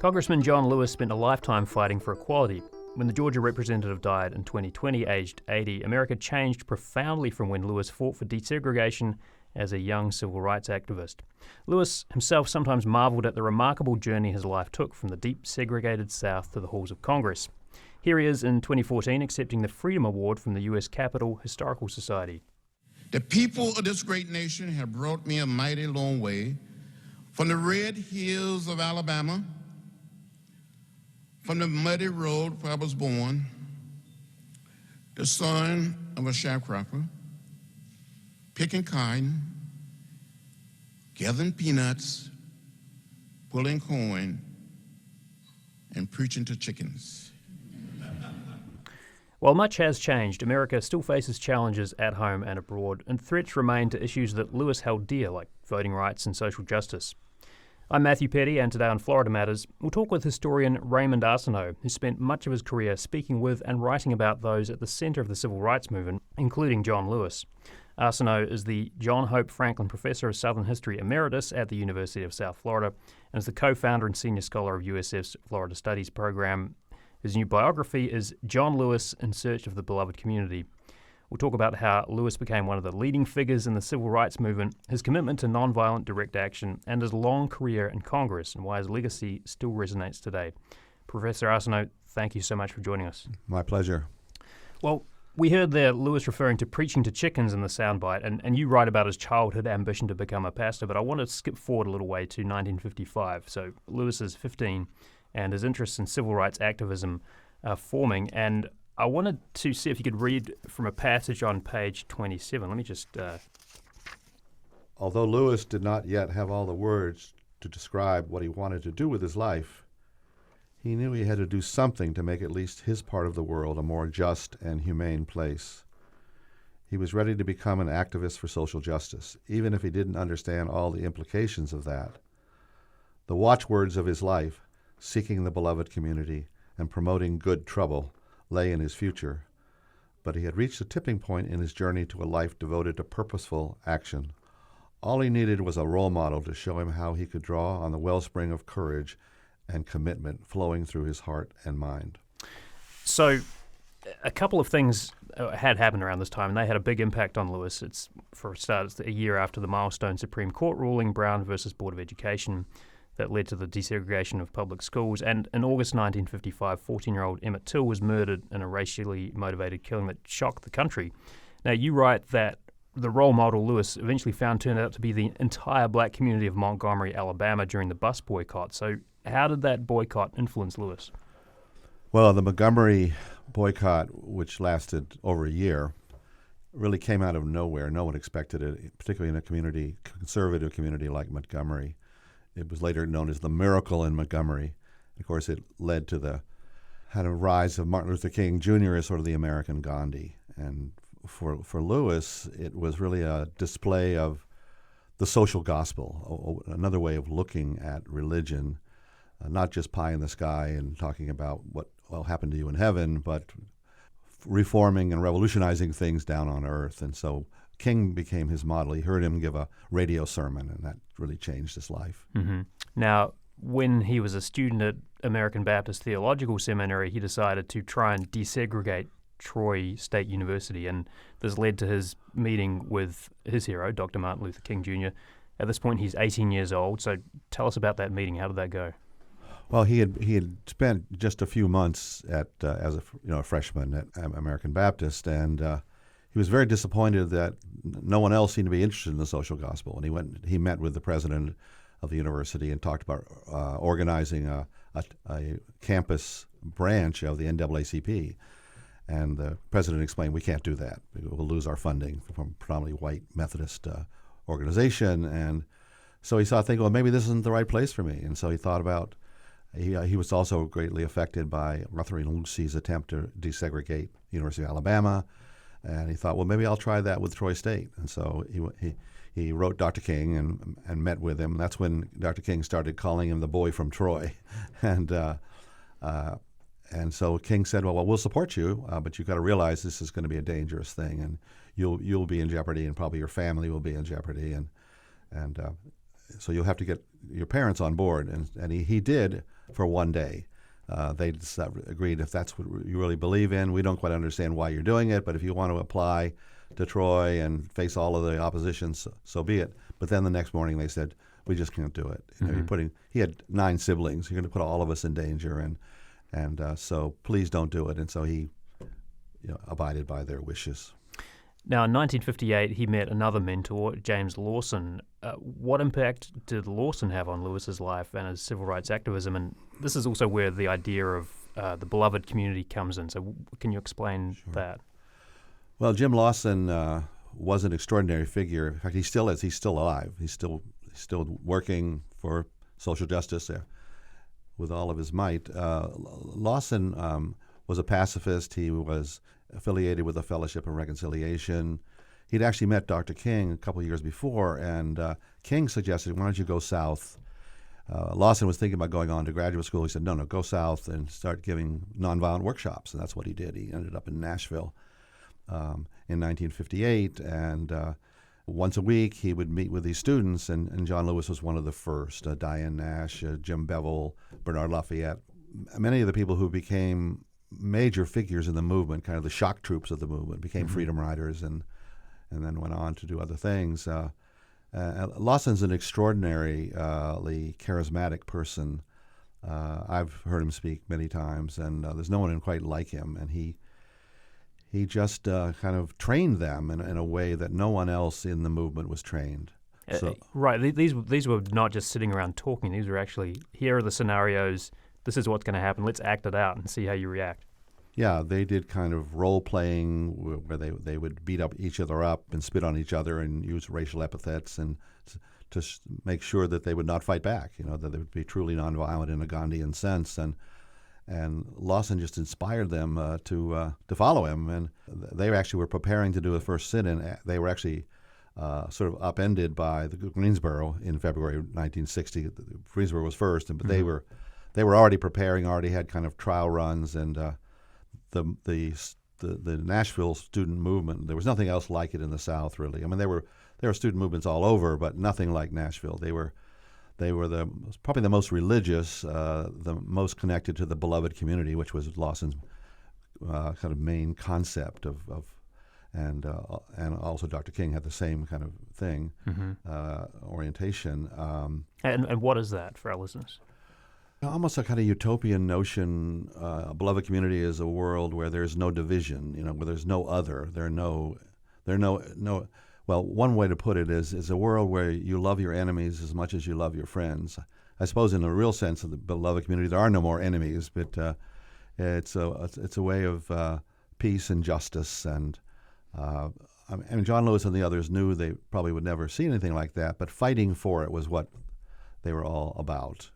Congressman John Lewis spent a lifetime fighting for equality. When the Georgia representative died in 2020, aged 80, America changed profoundly from when Lewis fought for desegregation as a young civil rights activist. Lewis himself sometimes marveled at the remarkable journey his life took from the deep segregated South to the halls of Congress. Here he is in 2014 accepting the Freedom Award from the U.S. Capitol Historical Society. The people of this great nation have brought me a mighty long way from the red hills of Alabama, from the muddy road where I was born, the son of a sharecropper, picking cotton, gathering peanuts, pulling corn, and preaching to chickens. While much has changed, America still faces challenges at home and abroad, and threats remain to issues that Lewis held dear, like voting rights and social justice. I'm Matthew Petty, and today on Florida Matters, we'll talk with historian Raymond Arsenault, who spent much of his career speaking with and writing about those at the centre of the civil rights movement, including John Lewis. Arsenault is the John Hope Franklin Professor of Southern History Emeritus at the University of South Florida, and is the co-founder and senior scholar of USF's Florida Studies program. His new biography is John Lewis in Search of the Beloved Community. We'll talk about how Lewis became one of the leading figures in the civil rights movement, his commitment to nonviolent direct action, and his long career in Congress, and why his legacy still resonates today. Professor Arsenault, thank you so much for joining us. My pleasure. Well, we heard there Lewis referring to preaching to chickens in the soundbite, and you write about his childhood ambition to become a pastor, but I want to skip forward a little way to 1955. So Lewis is 15, and his interests in civil rights activism are forming, and I wanted to see if you could read from a passage on page 27. Let me just... Although Lewis did not yet have all the words to describe what he wanted to do with his life, he knew he had to do something to make at least his part of the world a more just and humane place. He was ready to become an activist for social justice, even if he didn't understand all the implications of that. The watchwords of his life, seeking the beloved community and promoting good trouble, lay in his future, but he had reached a tipping point in his journey to a life devoted to purposeful action. All he needed was a role model to show him how he could draw on the wellspring of courage and commitment flowing through his heart and mind. So a couple of things had happened around this time, and they had a big impact on Lewis. For a start, it's a year after the milestone Supreme Court ruling, Brown versus Board of Education, that led to the desegregation of public schools. And in August 1955, 14-year-old Emmett Till was murdered in a racially motivated killing that shocked the country. Now, you write that the role model Lewis eventually found turned out to be the entire black community of Montgomery, Alabama during the bus boycott. So how did that boycott influence Lewis? Well, the Montgomery boycott, which lasted over a year, really came out of nowhere. No one expected it, particularly in a conservative community like Montgomery. It was later known as the Miracle in Montgomery. Of course, it led to the kind of rise of Martin Luther King Jr. as sort of the American Gandhi. And for Lewis, it was really a display of the social gospel, another way of looking at religion, not just pie in the sky and talking about what will happen to you in heaven, but reforming and revolutionizing things down on earth. And so King became his model. He heard him give a radio sermon, and that really changed his life. Mm-hmm. Now, when he was a student at American Baptist Theological Seminary, he decided to try and desegregate Troy State University, and this led to his meeting with his hero, Dr. Martin Luther King Jr. At this point, he's 18 years old, so tell us about that meeting. How did that go? Well, he had spent just a few months as a freshman at American Baptist, and he was very disappointed that no one else seemed to be interested in the social gospel. And he met with the president of the university and talked about organizing a campus branch of the NAACP. And the president explained, we can't do that. We'll lose our funding from a predominantly white Methodist organization. And so he started thinking, well, maybe this isn't the right place for me. And so he thought about, he was also greatly affected by Rutherford Lucy's attempt to desegregate the University of Alabama. And he thought, well, maybe I'll try that with Troy State. And so he wrote Dr. King and met with him. That's when Dr. King started calling him the boy from Troy. And so King said, well, we'll support you, but you've got to realize this is going to be a dangerous thing, and you'll be in jeopardy, and probably your family will be in jeopardy. And so you'll have to get your parents on board. And he did for one day. They just agreed, if that's what you really believe in, we don't quite understand why you're doing it, but if you want to apply to Troy and face all of the opposition, so be it. But then the next morning they said, we just can't do it. You know, he had 9 siblings. You're going to put all of us in danger, and so please don't do it. And so he abided by their wishes. Now, in 1958, he met another mentor, James Lawson. What impact did Lawson have on Lewis's life and his civil rights activism? And this is also where the idea of the beloved community comes in. So can you explain that? Well, Jim Lawson was an extraordinary figure. In fact, he still is. He's still alive. He's still working for social justice with all of his might. Lawson was a pacifist. He was affiliated with the Fellowship of Reconciliation. He'd actually met Dr. King a couple of years before, and King suggested, why don't you go south? Lawson was thinking about going on to graduate school. He said, no, go south and start giving nonviolent workshops, and that's what he did. He ended up in Nashville in 1958, and once a week he would meet with these students, and John Lewis was one of the first. Diane Nash, Jim Bevel, Bernard Lafayette, many of the people who became major figures in the movement, kind of the shock troops of the movement, became freedom riders and then went on to do other things. Lawson's an extraordinarily charismatic person. I've heard him speak many times, and there's no one quite like him. And he just kind of trained them in a way that no one else in the movement was trained. Right. These were not just sitting around talking. These were actually, here are the scenarios. This is what's going to happen. Let's act it out and see how you react. Yeah, they did kind of role-playing where they would beat each other up and spit on each other and use racial epithets and to make sure that they would not fight back, that they would be truly nonviolent in a Gandhian sense. And Lawson just inspired them to follow him. And they actually were preparing to do a first sit-in. They were actually sort of upended by the Greensboro in February of 1960. Greensboro was first, but they were already preparing, already had kind of trial runs, and the Nashville student movement, there was nothing else like it in the South, really. I mean, there were student movements all over, but nothing like Nashville. They were probably the most religious, the most connected to the beloved community, which was Lawson's kind of main concept and also Dr. King had the same kind of thing, orientation. And what is that for our listeners? Almost a kind of utopian notion. A beloved community is a world where there's no division, where there's no other. Well, one way to put it is a world where you love your enemies as much as you love your friends. I suppose in the real sense of the beloved community, there are no more enemies, but it's a way of peace and justice. And John Lewis and the others knew they probably would never see anything like that, but fighting for it was what they were all about.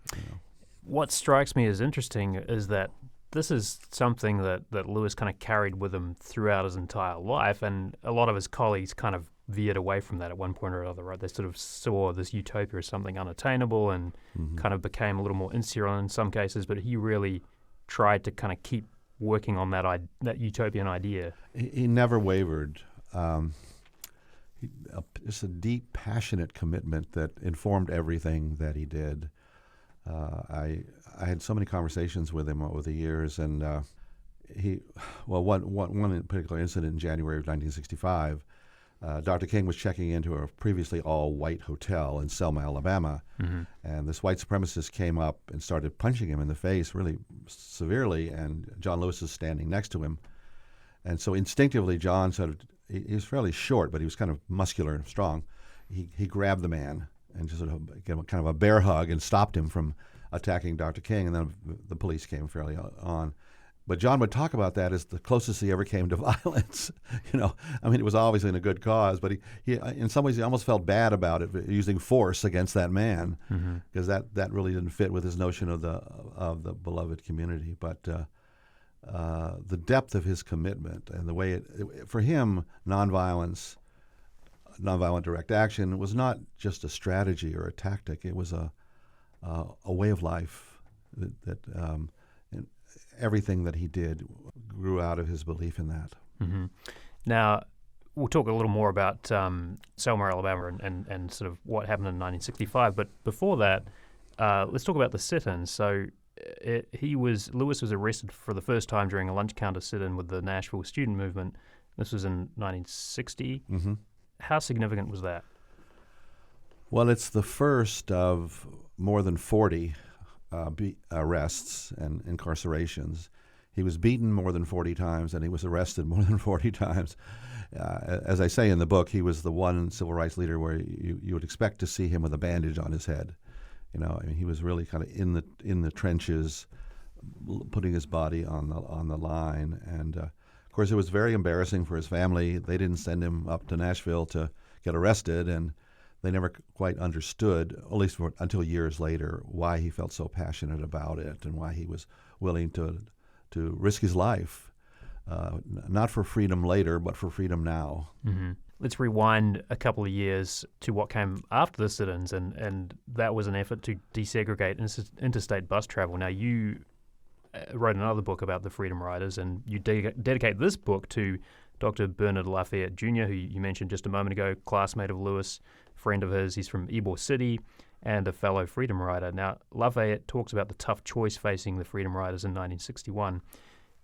What strikes me as interesting is that this is something that Lewis kind of carried with him throughout his entire life, and a lot of his colleagues kind of veered away from that at one point or another, right? They sort of saw this utopia as something unattainable and kind of became a little more insular in some cases, but he really tried to kind of keep working on that utopian idea. He never wavered. Just a deep, passionate commitment that informed everything that he did. I had so many conversations with him over the years, and one particular incident in January of 1965, Dr. King was checking into a previously all-white hotel in Selma, Alabama, and this white supremacist came up and started punching him in the face really severely, and John Lewis is standing next to him. And so instinctively, John he was fairly short, but he was kind of muscular and strong. He grabbed the man and just sort of gave him kind of a bear hug and stopped him from attacking Dr. King, and then the police came fairly on. But John would talk about that as the closest he ever came to violence. I mean, it was obviously in a good cause, but he in some ways he almost felt bad about it, using force against that man, because that really didn't fit with his notion of the beloved community. But the depth of his commitment and the way for him, nonviolent direct action was not just a strategy or a tactic. It was a way of life that everything that he did grew out of his belief in that. Now, We'll talk a little more about Selma, Alabama, and sort of what happened in 1965. But before that, let's talk about the sit-ins. So Lewis was arrested for the first time during a lunch counter sit-in with the Nashville student movement. This was in 1960. Mm-hmm. How significant was that? Well, it's the first of more than 40 arrests and incarcerations. He was beaten more than 40 times, and he was arrested more than 40 times. As I say in the book, he was the one civil rights leader where you would expect to see him with a bandage on his head. You know, I mean, he was really kind of in the trenches, putting his body on the line. And of course, it was very embarrassing for his family. They didn't send him up to Nashville to get arrested, and they never quite understood, at least until years later, why he felt so passionate about it and why he was willing to risk his life, not for freedom later, but for freedom now. Mm-hmm. Let's rewind a couple of years to what came after the sit-ins, and that was an effort to desegregate interstate bus travel. Now, you wrote another book about the Freedom Riders, and you dedicate this book to Dr. Bernard Lafayette Jr., who you mentioned just a moment ago, classmate of Lewis, friend of his. He's from Ybor City and a fellow Freedom Rider. Now, Lafayette talks about the tough choice facing the Freedom Riders in 1961.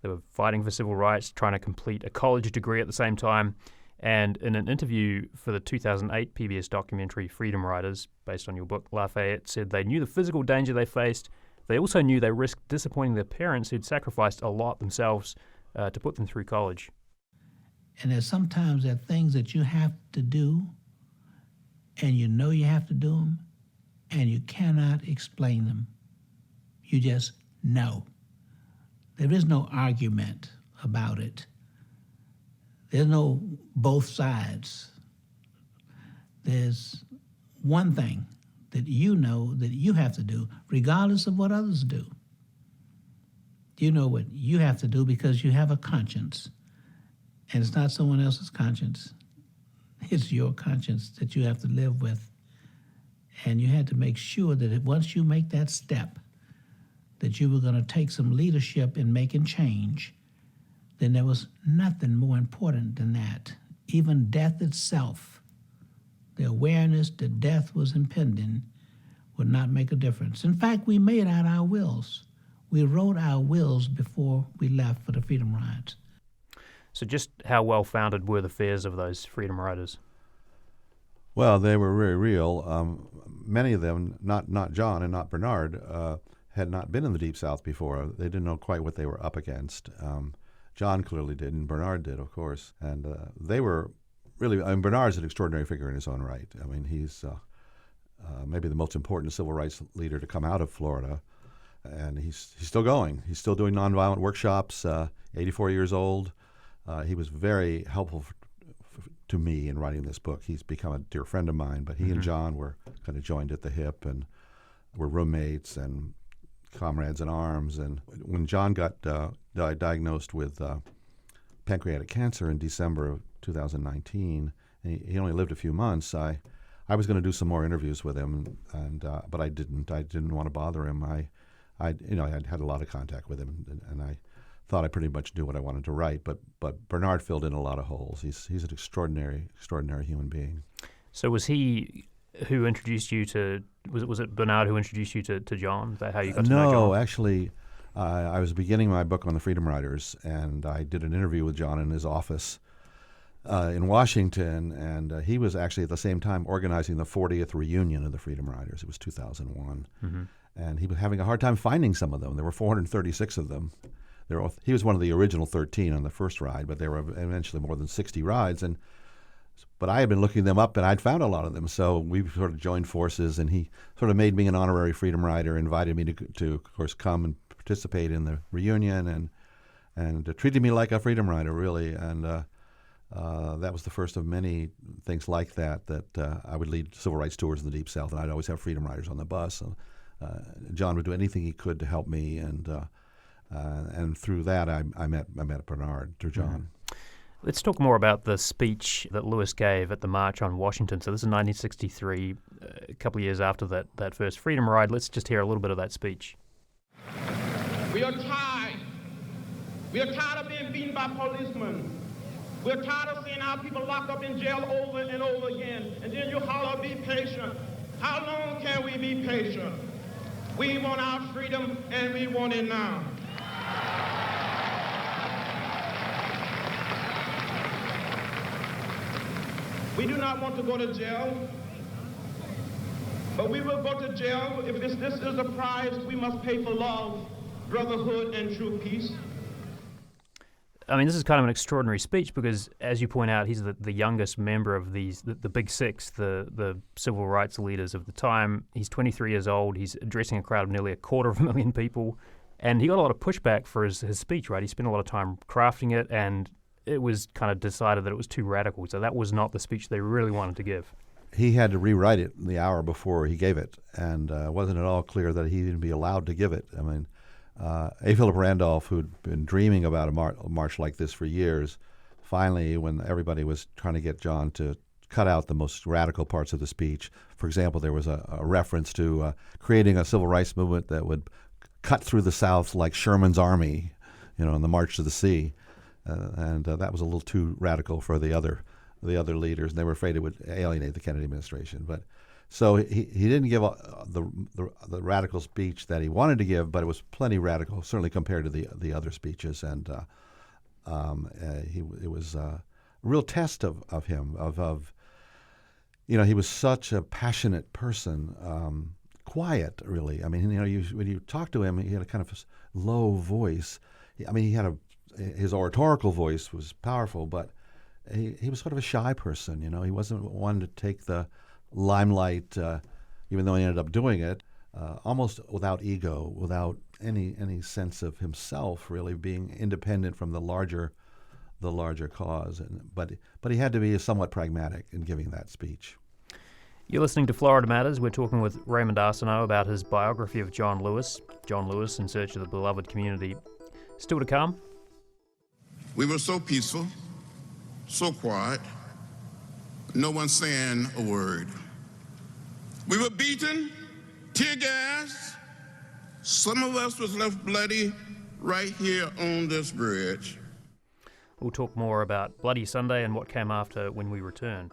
They were fighting for civil rights, trying to complete a college degree at the same time. And in an interview for the 2008 PBS documentary Freedom Riders, based on your book, Lafayette said they knew the physical danger they faced. They also knew they risked disappointing their parents who'd sacrificed a lot themselves to put them through college. And there's sometimes there are things that you have to do, and you know you have to do them, and you cannot explain them. You just know. There is no argument about it. There's no both sides. There's one thing that you know that you have to do, regardless of what others do. You know what you have to do because you have a conscience. And it's not someone else's conscience. It's your conscience that you have to live with. And you had to make sure that once you make that step, that you were going to take some leadership in making change, then there was nothing more important than that. Even death itself, the awareness that death was impending, would not make a difference. In fact, we made out our wills. We wrote our wills before we left for the Freedom Rides. So just how well-founded were the fears of those Freedom Riders? Well, they were very real. Many of them, not John and not Bernard, had not been in the Deep South before. They didn't know quite what they were up against. John clearly did, and Bernard did, of course. And they were really, Bernard's an extraordinary figure in his own right. I mean, he's maybe the most important civil rights leader to come out of Florida. And he's still going. He's still doing nonviolent workshops, 84 years old. He was very helpful to me in writing this book. He's become a dear friend of mine, but he and John were kind of joined at the hip and were roommates and comrades in arms. And when John got diagnosed with pancreatic cancer in December of 2019, and he only lived a few months, I was going to do some more interviews with him, but I didn't. I didn't want to bother him. I had a lot of contact with him, and I thought I pretty much knew what I wanted to write. But Bernard filled in a lot of holes. He's an extraordinary human being. So was he who introduced you to? Was it Bernard who introduced you to John? Is that how you got to know John? No, actually, I was beginning my book on the Freedom Riders, and I did an interview with John in his office in Washington, and he was actually at the same time organizing the 40th reunion of the Freedom Riders. It was 2001. Mm-hmm. And he was having a hard time finding some of them. There were 436 of them. He was one of the original 13 on the first ride, but there were eventually more than 60 rides. But I had been looking them up, and I'd found a lot of them. So we sort of joined forces, and he sort of made me an honorary Freedom Rider, invited me to of course, come and participate in the reunion, and treated me like a Freedom Rider, really. And that was the first of many things like that I would lead civil rights tours in the Deep South, and I'd always have Freedom Riders on the bus. So, John would do anything he could to help me, and through that I met Bernard through John. Mm-hmm. Let's talk more about the speech that Lewis gave at the March on Washington. So this is 1963, a couple of years after that first Freedom Ride. Let's just hear a little bit of that speech. We are tired. We are tired of being beaten by policemen. We're tired of seeing our people locked up in jail over and over again. And then you holler, be patient. How long can we be patient? We want our freedom, and we want it now. We do not want to go to jail, but we will go to jail if this is the price we must pay for love, brotherhood, and true peace. I mean, this is kind of an extraordinary speech because, as you point out, he's the youngest member of the Big Six, the civil rights leaders of the time. He's 23 years old. He's addressing a crowd of nearly 250,000 people. And he got a lot of pushback for his speech, right? He spent a lot of time crafting it, and it was kind of decided that it was too radical. So that was not the speech they really wanted to give. He had to rewrite it the hour before he gave it, and it wasn't at all clear that he'd even be allowed to give it. I mean, A. Philip Randolph, who'd been dreaming about a march like this for years, finally, when everybody was trying to get John to cut out the most radical parts of the speech, for example, there was a reference to creating a civil rights movement that would cut through the South like Sherman's army, in the March to the Sea, and that was a little too radical for the other leaders, and they were afraid it would alienate the Kennedy administration. But so he didn't give the radical speech that he wanted to give, but it was plenty radical, certainly compared to the other speeches. And it was a real test of him. He was such a passionate person, quiet, really. I mean, when you talk to him, he had a kind of low voice. I mean, his oratorical voice was powerful, but he was sort of a shy person. He wasn't one to take the limelight, even though he ended up doing it, almost without ego, without any sense of himself really being independent from the larger cause. But he had to be somewhat pragmatic in giving that speech. You're listening to Florida Matters. We're talking with Raymond Arsenault about his biography of John Lewis, John Lewis in Search of the Beloved Community. Still to come. We were so peaceful, so quiet, no one saying a word. We were beaten, tear gas. Some of us was left bloody right here on this bridge. We'll talk more about Bloody Sunday and what came after when we return.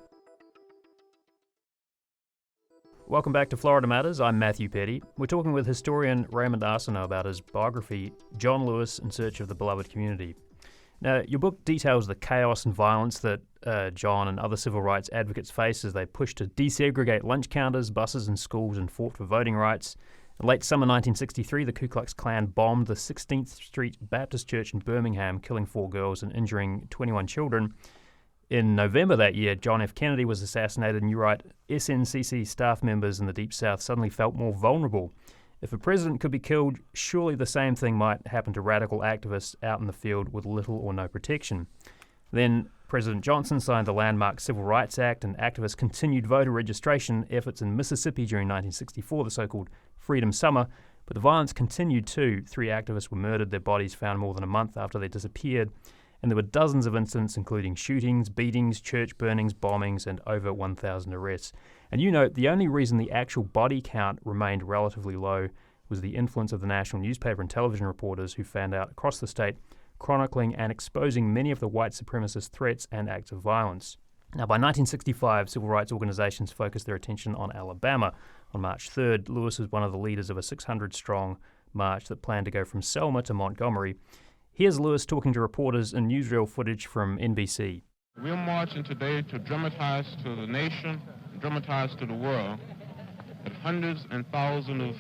Welcome back to Florida Matters. I'm Matthew Petty. We're talking with historian Raymond Arsenault about his biography, John Lewis in Search of the Beloved Community. Now, your book details the chaos and violence that John and other civil rights advocates faced as they pushed to desegregate lunch counters, buses and schools and fought for voting rights. In late summer 1963, the Ku Klux Klan bombed the 16th Street Baptist Church in Birmingham, killing 4 girls and injuring 21 children. In November that year, John F. Kennedy was assassinated, and you write, SNCC staff members in the Deep South suddenly felt more vulnerable. If a president could be killed, surely the same thing might happen to radical activists out in the field with little or no protection. Then President Johnson signed the landmark Civil Rights Act, and activists continued voter registration efforts in Mississippi during 1964, the so-called Freedom Summer. But the violence continued too. 3 activists were murdered, their bodies found more than a month after they disappeared. And there were dozens of incidents, including shootings, beatings, church burnings, bombings, and over 1,000 arrests. And the only reason the actual body count remained relatively low was the influence of the national newspaper and television reporters who fanned out across the state, chronicling and exposing many of the white supremacist threats and acts of violence. Now, by 1965, civil rights organizations focused their attention on Alabama. On March 3rd, Lewis was one of the leaders of a 600-strong march that planned to go from Selma to Montgomery. Here's Lewis talking to reporters in newsreel footage from NBC. We're marching today to dramatize to the nation, dramatize to the world, that hundreds and thousands of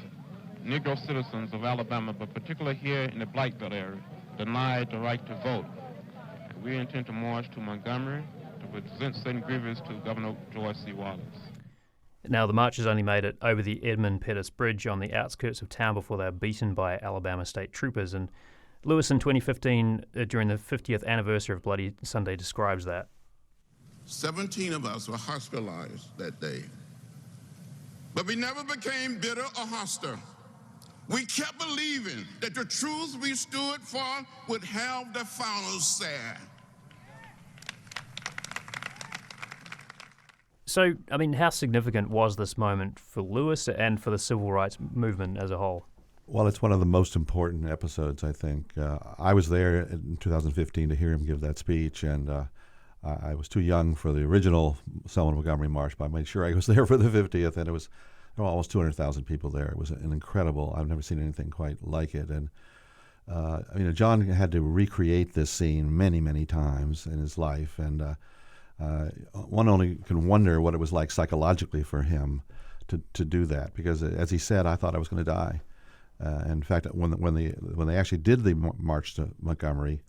Negro citizens of Alabama, but particularly here in the Black Belt area, denied the right to vote. And we intend to march to Montgomery to present certain grievances to Governor George C. Wallace. Now, the marchers only made it over the Edmund Pettus Bridge on the outskirts of town before they were beaten by Alabama state troopers. And Lewis in 2015, during the 50th anniversary of Bloody Sunday, describes that. 17 of us were hospitalized that day. But we never became bitter or hostile. We kept believing that the truth we stood for would have the final say. So, I mean, how significant was this moment for Lewis and for the civil rights movement as a whole? Well, it's one of the most important episodes, I think. I was there in 2015 to hear him give that speech, and I was too young for the original Selma Montgomery March, but I made sure I was there for the 50th, and there were almost 200,000 people there. It was an incredible. I've never seen anything quite like it, and John had to recreate this scene many, many times in his life, and one only can wonder what it was like psychologically for him to do that, because as he said, I thought I was going to die. In fact, when they actually did the march to Montgomery,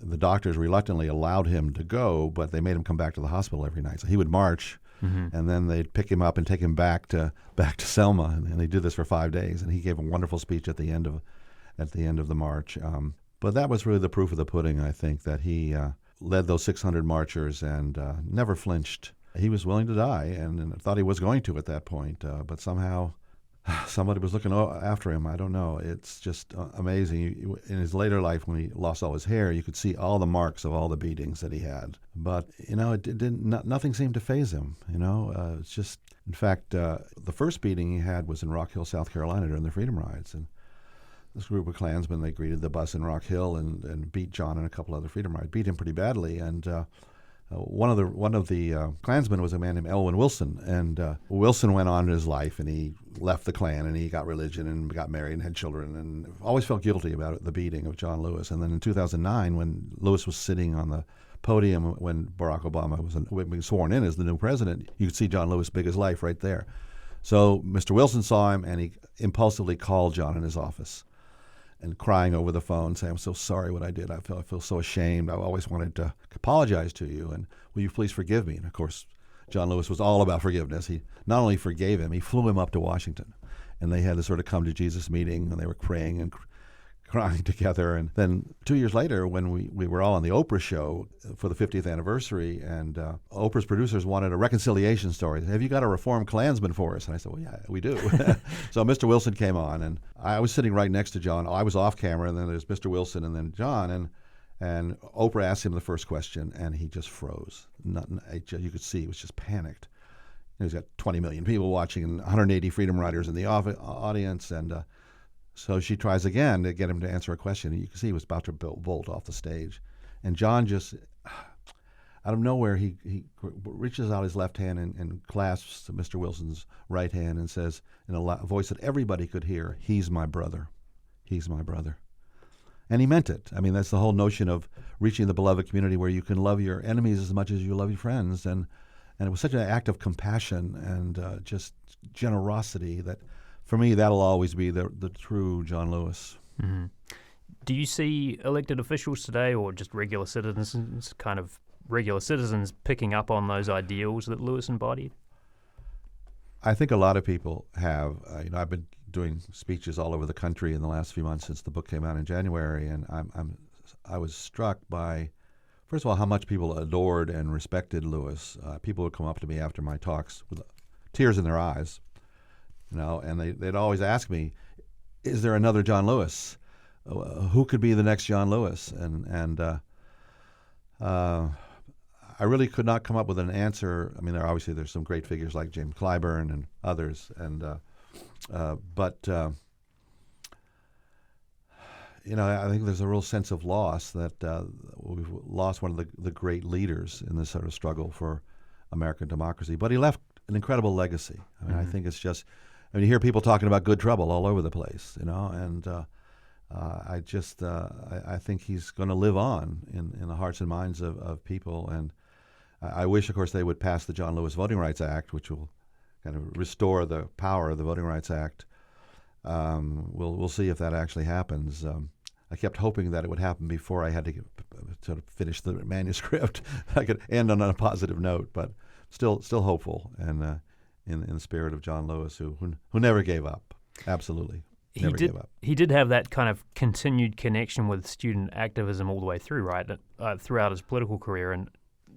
the doctors reluctantly allowed him to go, but they made him come back to the hospital every night. So he would march, and then they'd pick him up and take him back to Selma, and they did this for 5 days. And he gave a wonderful speech at the end of the march. But that was really the proof of the pudding, I think, that he led those 600 marchers and never flinched. He was willing to die, and thought he was going to at that point, but somehow somebody was looking after him. I don't know. It's just amazing. In his later life, when he lost all his hair, you could see all the marks of all the beatings that he had. But it didn't. Nothing seemed to faze him. It's just. In fact, the first beating he had was in Rock Hill, South Carolina, during the Freedom Rides, and this group of Klansmen, they greeted the bus in Rock Hill and beat John and a couple other Freedom Rides. Beat him pretty badly, and one of the Klansmen was a man named Elwyn Wilson, and Wilson went on in his life, and he left the Klan, and he got religion and got married and had children, and always felt guilty about the beating of John Lewis. And then in 2009, when Lewis was sitting on the podium when Barack Obama was being sworn in as the new president, you could see John Lewis big as life right there. So Mr. Wilson saw him, and he impulsively called John in his office, and crying over the phone, saying, "I'm so sorry what I did. I feel so ashamed. I always wanted to apologize to you, and will you please forgive me?" And of course, John Lewis was all about forgiveness. He not only forgave him, he flew him up to Washington, and they had this sort of come to Jesus meeting, and they were praying and crying together. And then 2 years later, when we were all on the Oprah show for the 50th anniversary, and Oprah's producers wanted a reconciliation story. "Have you got a reformed Klansman for us?" And I said, "Well, yeah, we do." So Mr. Wilson came on, and I was sitting right next to John. I was off camera, and then there's Mr. Wilson and then John, and Oprah asked him the first question, and he just froze. You could see he was just panicked. He's got 20 million people watching and 180 Freedom Riders in the audience, and so she tries again to get him to answer a question. And you can see he was about to bolt off the stage. And John just, out of nowhere, he reaches out his left hand and clasps Mr. Wilson's right hand and says in a voice that everybody could hear, "He's my brother. He's my brother." And he meant it. I mean, that's the whole notion of reaching the beloved community where you can love your enemies as much as you love your friends. And it was such an act of compassion and just generosity that, for me, that'll always be the true John Lewis. Mm-hmm. Do you see elected officials today, or just regular citizens, picking up on those ideals that Lewis embodied? I think a lot of people have. I've been doing speeches all over the country in the last few months since the book came out in January, and I was struck by, first of all, how much people adored and respected Lewis. People would come up to me after my talks with tears in their eyes. And they'd always ask me, "Is there another John Lewis? Who could be the next John Lewis?" And I really could not come up with an answer. I mean, there's some great figures like James Clyburn and others, but I think there's a real sense of loss that we've lost one of the great leaders in this sort of struggle for American democracy. But he left an incredible legacy. I mean, I think it's just. I mean, you hear people talking about good trouble all over the place, and I think he's going to live on in the hearts and minds of people. And I wish, of course, they would pass the John Lewis Voting Rights Act, which will kind of restore the power of the Voting Rights Act. We'll see if that actually happens. I kept hoping that it would happen before I had to sort of finish the manuscript. I could end on a positive note, but still hopeful, and in the spirit of John Lewis, who never gave up. Absolutely, never gave up. He did have that kind of continued connection with student activism all the way through, right? Throughout his political career. And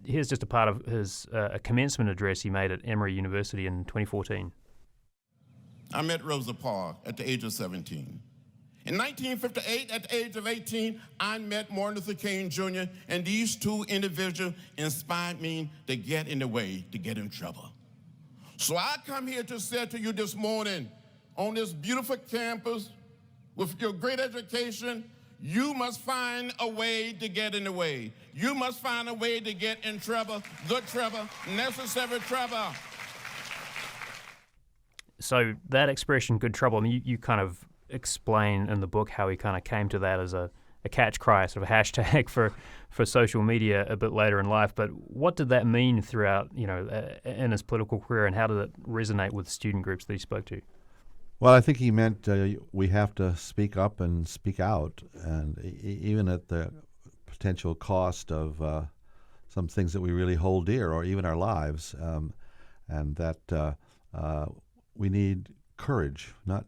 here's just a part of his a commencement address he made at Emory University in 2014. I met Rosa Parks at the age of 17. In 1958, at the age of 18, I met Martin Luther King Jr., and these two individuals inspired me to get in the way, to get in trouble. So I come here to say to you this morning, on this beautiful campus, with your great education, you must find a way to get in the way. You must find a way to get in trouble, good trouble, necessary trouble. So that expression, good trouble, I mean, you kind of explain in the book how he kind of came to that as a catch cry, sort of a hashtag for social media a bit later in life. But what did that mean throughout, in his political career, and how did it resonate with student groups that he spoke to? Well, I think he meant we have to speak up and speak out, and even at the potential cost of some things that we really hold dear, or even our lives, and that we need courage, not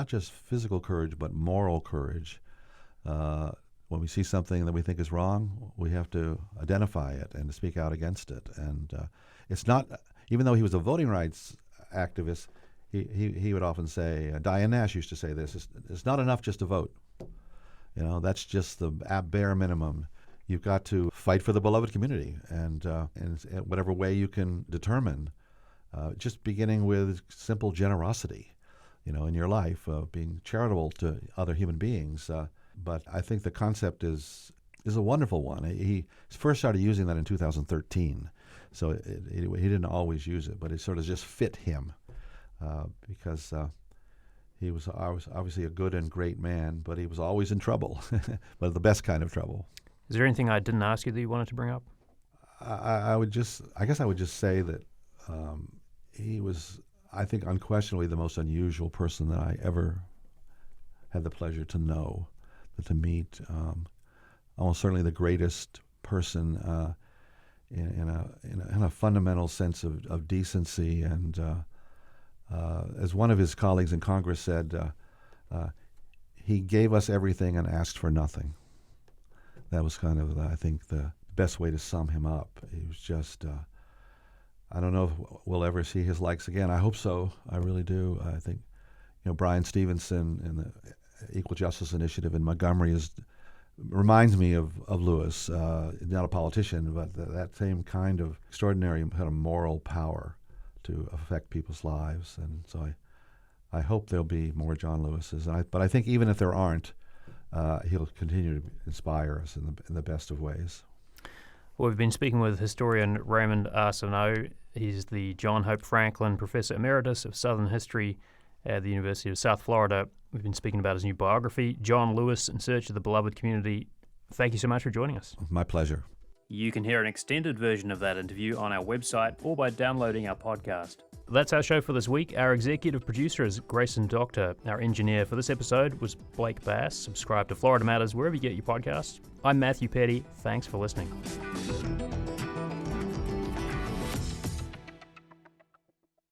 just physical courage, but moral courage. When we see something that we think is wrong, we have to identify it and to speak out against it. And it's not, even though he was a voting rights activist, he would often say, Diane Nash used to say this, it's not enough just to vote. That's just the bare minimum. You've got to fight for the beloved community, and in whatever way you can determine, just beginning with simple generosity, in your life, being charitable to other human beings. But I think the concept is a wonderful one. He first started using that in 2013, so he didn't always use it, but it sort of just fit him because he was obviously a good and great man, but he was always in trouble, but the best kind of trouble. Is there anything I didn't ask you that you wanted to bring up? I guess I would just say that he was, I think, unquestionably the most unusual person that I ever had the pleasure to know, to meet. Almost certainly the greatest person in a fundamental sense of decency, and as one of his colleagues in Congress said, he gave us everything and asked for nothing. That was kind of, I think, the best way to sum him up. He was just, I don't know if we'll ever see his likes again. I hope so. I really do. I think, Brian Stevenson and the Equal Justice Initiative in Montgomery reminds me of Lewis, not a politician, but that same kind of extraordinary kind of moral power to affect people's lives. And so I hope there'll be more John Lewises. But I think even if there aren't, he'll continue to inspire us in the best of ways. Well, we've been speaking with historian Raymond Arsenault. He's the John Hope Franklin Professor Emeritus of Southern History at the University of South Florida. We've been speaking about his new biography, John Lewis, In Search of the Beloved Community. Thank you so much for joining us. My pleasure. You can hear an extended version of that interview on our website or by downloading our podcast. That's our show for this week. Our executive producer is Grayson Doctor. Our engineer for this episode was Blake Bass. Subscribe to Florida Matters wherever you get your podcasts. I'm Matthew Petty. Thanks for listening.